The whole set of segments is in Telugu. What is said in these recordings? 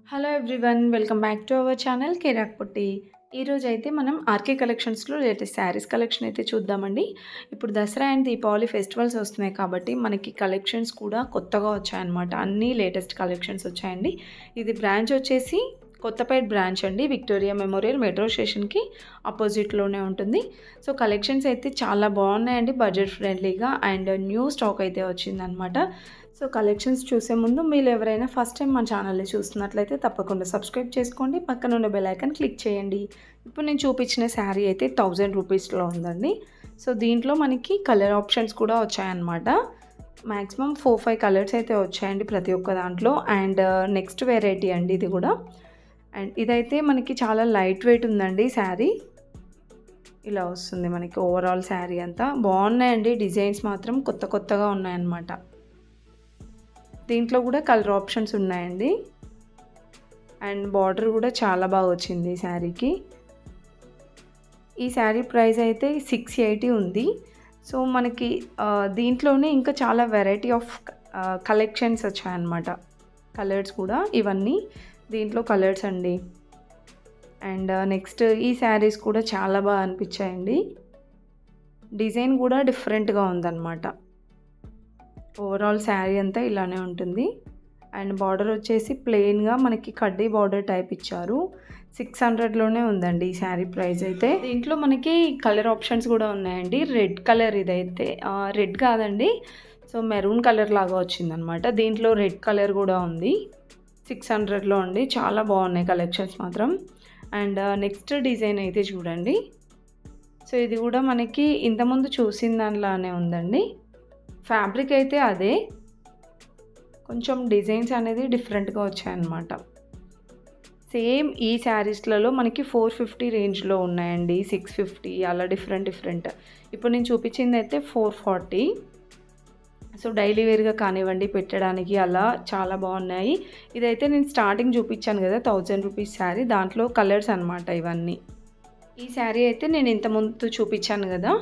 Hello everyone, welcome back to our channel Kirak Putti. ఈరోజు అయితే మనం ఆర్కే కలెక్షన్స్లో లేటెస్ట్ శారీస్ కలెక్షన్ అయితే చూద్దామండి. ఇప్పుడు దసరా అండ్ దీపావళి ఫెస్టివల్స్ వస్తున్నాయి కాబట్టి మనకి కలెక్షన్స్ కూడా కొత్తగా వచ్చాయన్నమాట. అన్నీ లేటెస్ట్ కలెక్షన్స్ వచ్చాయండి. ఇది బ్రాంచ్ వచ్చేసి కొత్తపేట బ్రాంచ్ అండి, విక్టోరియా మెమోరియల్ మెట్రో స్టేషన్కి ఆపోజిట్లోనే ఉంటుంది. సో కలెక్షన్స్ అయితే చాలా బాగున్నాయండి, బడ్జెట్ ఫ్రెండ్లీగా, అండ్ న్యూ స్టాక్ అయితే వచ్చిందనమాట. సో కలెక్షన్స్ చూసే ముందు మీరు ఎవరైనా ఫస్ట్ టైం మన ఛానల్ని చూస్తున్నట్లయితే తప్పకుండా సబ్స్క్రైబ్ చేసుకోండి, పక్కన ఉన్న బెల్ ఐకాన్ క్లిక్ చేయండి. ఇప్పుడు నేను చూపించిన శారీ అయితే 1000 రూపీస్లో ఉందండి. సో దీంట్లో మనకి కలర్ ఆప్షన్స్ కూడా వచ్చాయన్నమాట. మ్యాక్సిమం 4-5 కలర్స్ అయితే వచ్చాయండి ప్రతి ఒక్క దాంట్లో. అండ్ నెక్స్ట్ వెరైటీ అండి ఇది కూడా. అండ్ ఇదైతే మనకి చాలా లైట్ వెయిట్ ఉందండి శారీ. ఇలా వస్తుంది మనకి ఓవరాల్ శారీ అంతా. బాగున్నాయండి, డిజైన్స్ మాత్రం కొత్తగా ఉన్నాయన్నమాట. దీంట్లో కూడా కలర్ ఆప్షన్స్ ఉన్నాయండి. అండ్ బార్డర్ కూడా చాలా బాగా వచ్చింది ఈ శారీకి. ఈ శారీ ప్రైస్ అయితే 680 ఉంది. సో మనకి దీంట్లోనే ఇంకా చాలా వెరైటీ ఆఫ్ కలెక్షన్స్ వచ్చాయన్నమాట. కలర్స్ కూడా ఇవన్నీ దీంట్లో కలర్స్ అండి. అండ్ నెక్స్ట్ ఈ శారీస్ కూడా చాలా బాగా అనిపించాయండి. డిజైన్ కూడా డిఫరెంట్గా ఉందన్నమాట. ఓవరాల్ శారీ అంతా ఇలానే ఉంటుంది. అండ్ బార్డర్ వచ్చేసి ప్లెయిన్గా మనకి కడ్డీ బార్డర్ టైప్ ఇచ్చారు. 600లోనే ఉందండి ఈ శారీ ప్రైస్ అయితే. దీంట్లో మనకి కలర్ ఆప్షన్స్ కూడా ఉన్నాయండి. రెడ్ కలర్, ఇదైతే రెడ్ కాదండి, సో మెరూన్ కలర్ లాగా వచ్చిందనమాట. దీంట్లో రెడ్ కలర్ కూడా ఉంది. 600లో అండి. చాలా బాగున్నాయి కలెక్షన్స్ మాత్రం. అండ్ నెక్స్ట్ డిజైన్ అయితే చూడండి. సో ఇది కూడా మనకి ఇంతకుముందు చూసిన దానిలానే ఉందండి. ఫ్యాబ్రిక్ అయితే అదే, కొంచెం డిజైన్స్ అనేది డిఫరెంట్గా వచ్చాయన్నమాట. సేమ్ ఈ శారీస్లలో మనకి 450 రేంజ్లో ఉన్నాయండి, 650 అలా డిఫరెంట్. ఇప్పుడు నేను చూపించింది అయితే 440. సో డైలీ వేర్గా కానివ్వండి, పెట్టడానికి అలా చాలా బాగున్నాయి. ఇదైతే నేను స్టార్టింగ్ చూపించాను కదా 1000 రూపీస్ శారీ, దాంట్లో కలర్స్ అనమాట ఇవన్నీ. ఈ శారీ అయితే నేను ఇంతకుముందు చూపించాను కదా,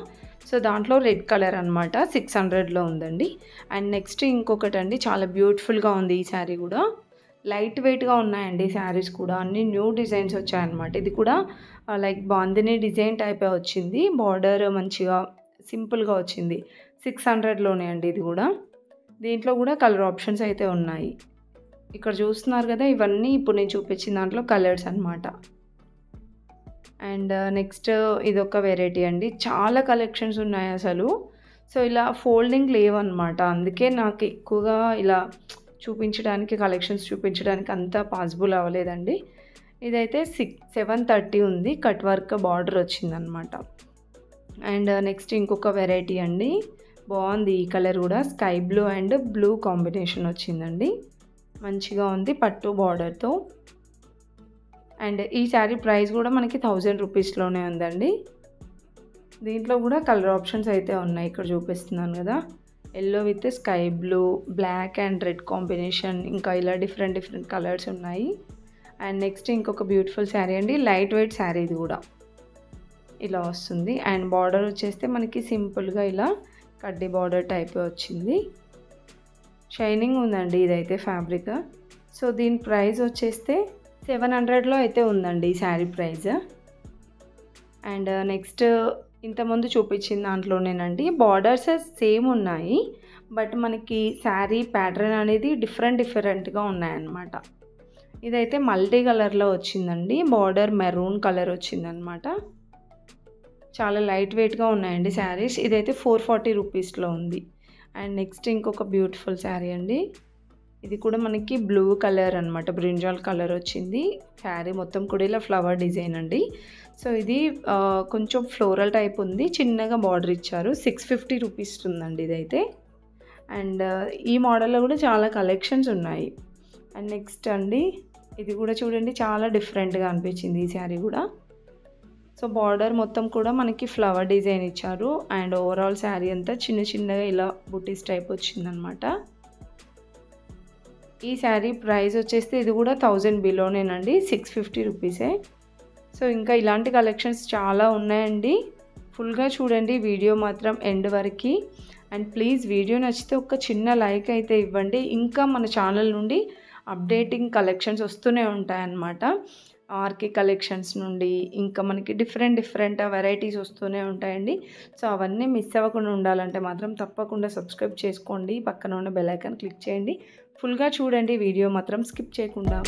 సో దాంట్లో రెడ్ కలర్ అనమాట. 600లో ఉందండి. అండ్ నెక్స్ట్ ఇంకొకటి అండి, చాలా బ్యూటిఫుల్గా ఉంది ఈ శారీ కూడా. లైట్ వెయిట్గా ఉన్నాయండి శారీస్ కూడా. అన్ని న్యూ డిజైన్స్ వచ్చాయన్నమాట. ఇది కూడా లైక్ బాందిని డిజైన్ టైపే వచ్చింది. బార్డర్ మంచిగా సింపుల్గా వచ్చింది. 600లోనే అండి ఇది కూడా. దీంట్లో కూడా కలర్ ఆప్షన్స్ అయితే ఉన్నాయి. ఇక్కడ చూస్తున్నారు కదా, ఇవన్నీ ఇప్పుడు నేను చూపించిన దాంట్లో కలర్స్ అనమాట. అండ్ నెక్స్ట్ ఇదొక వెరైటీ అండి. చాలా కలెక్షన్స్ ఉన్నాయి అసలు. సో ఇలా ఫోల్డింగ్ లేవన్నమాట, అందుకే నాకు ఎక్కువగా ఇలా కలెక్షన్స్ చూపించడానికి అంత పాసిబుల్ అవ్వలేదండి. ఇదైతే 730 ఉంది. కట్ వర్క్ బార్డర్ వచ్చిందనమాట. అండ్ నెక్స్ట్ ఇంకొక వెరైటీ అండి. బాగుంది ఈ కలర్ కూడా. Sky blue and blue combination వచ్చిందండి. మంచిగా ఉంది పట్టు బార్డర్తో. అండ్ ఈ శారీ ప్రైస్ కూడా మనకి 1000 రూపీస్లోనే ఉందండి. దీంట్లో కూడా కలర్ ఆప్షన్స్ అయితే ఉన్నాయి. ఇక్కడ చూపిస్తున్నాను కదా, yellow with sky blue, black and red combination, ఇంకా ఇలా డిఫరెంట్ కలర్స్ ఉన్నాయి. అండ్ నెక్స్ట్ ఇంకొక బ్యూటిఫుల్ శారీ అండి. లైట్ వెయిట్ శారీ ఇది కూడా. ఇలా వస్తుంది. అండ్ బార్డర్ వచ్చేస్తే మనకి సింపుల్గా ఇలా కడ్డీ బార్డర్ టైప్ వచ్చింది. షైనింగ్ ఉందండి ఇదైతే ఫ్యాబ్రిక్. సో దీని ప్రైస్ వచ్చేస్తే 700లో అయితే ఉందండి ఈ శారీ ప్రైస్. అండ్ నెక్స్ట్ ఇంతకుముందు చూపించిన దాంట్లోనేనండి, బార్డర్స్ సేమ్ ఉన్నాయి, బట్ మనకి శారీ ప్యాటర్న్ అనేది డిఫరెంట్గా ఉన్నాయన్నమాట. ఇదైతే మల్టీ కలర్లో వచ్చిందండి. బార్డర్ మెరూన్ కలర్ వచ్చిందనమాట. చాలా లైట్ వెయిట్గా ఉన్నాయండి శారీస్. ఇదైతే 440 రూపీస్లో ఉంది. అండ్ నెక్స్ట్ ఇంకొక బ్యూటిఫుల్ శారీ అండి. ఇది కూడా మనకి బ్లూ కలర్ అనమాట, బ్రింజాల్ కలర్ వచ్చింది. శారీ మొత్తం కూడా ఇలా ఫ్లవర్ డిజైన్ అండి. సో ఇది కొంచెం ఫ్లోరల్ టైప్ ఉంది, చిన్నగా బార్డర్ ఇచ్చారు. 650 రూపీస్ ఉందండి ఇదైతే. అండ్ ఈ మోడల్లో కూడా చాలా కలెక్షన్స్ ఉన్నాయి. అండ్ నెక్స్ట్ అండి, ఇది కూడా చూడండి, చాలా డిఫరెంట్గా అనిపించింది ఈ శారీ కూడా. సో బార్డర్ మొత్తం కూడా మనకి ఫ్లవర్ డిజైన్ ఇచ్చారు. అండ్ ఓవరాల్ శారీ అంతా చిన్నగా ఇలా బుటీస్ టైప్ వచ్చిందనమాట. ఈ శారీ ప్రైస్ వచ్చేస్తే ఇది కూడా 1000 బిలోనేనండి, 650 రూపీసే. సో ఇంకా ఇలాంటి కలెక్షన్స్ చాలా ఉన్నాయండి. ఫుల్గా చూడండి వీడియో మాత్రం ఎండ్ వరకు. అండ్ ప్లీజ్ వీడియో నచ్చితే ఒక చిన్న లైక్ అయితే ఇవ్వండి. ఇంకా మన ఛానల్ నుండి అప్డేటింగ్ కలెక్షన్స్ వస్తూనే ఉంటాయన్నమాట. ఆర్కే కలెక్షన్స్ నుండి ఇంకా మనకి డిఫరెంట్ వెరైటీస్ వస్తూనే ఉంటాయండి. సో అవన్నీ మిస్ అవ్వకుండా ఉండాలంటే మాత్రం తప్పకుండా సబ్స్క్రైబ్ చేసుకోండి. పక్కన ఉన్న బెల్ ఐకాన్ క్లిక్ చేయండి. ఫుల్గా చూడండి వీడియో మాత్రం స్కిప్ చేయకుండా.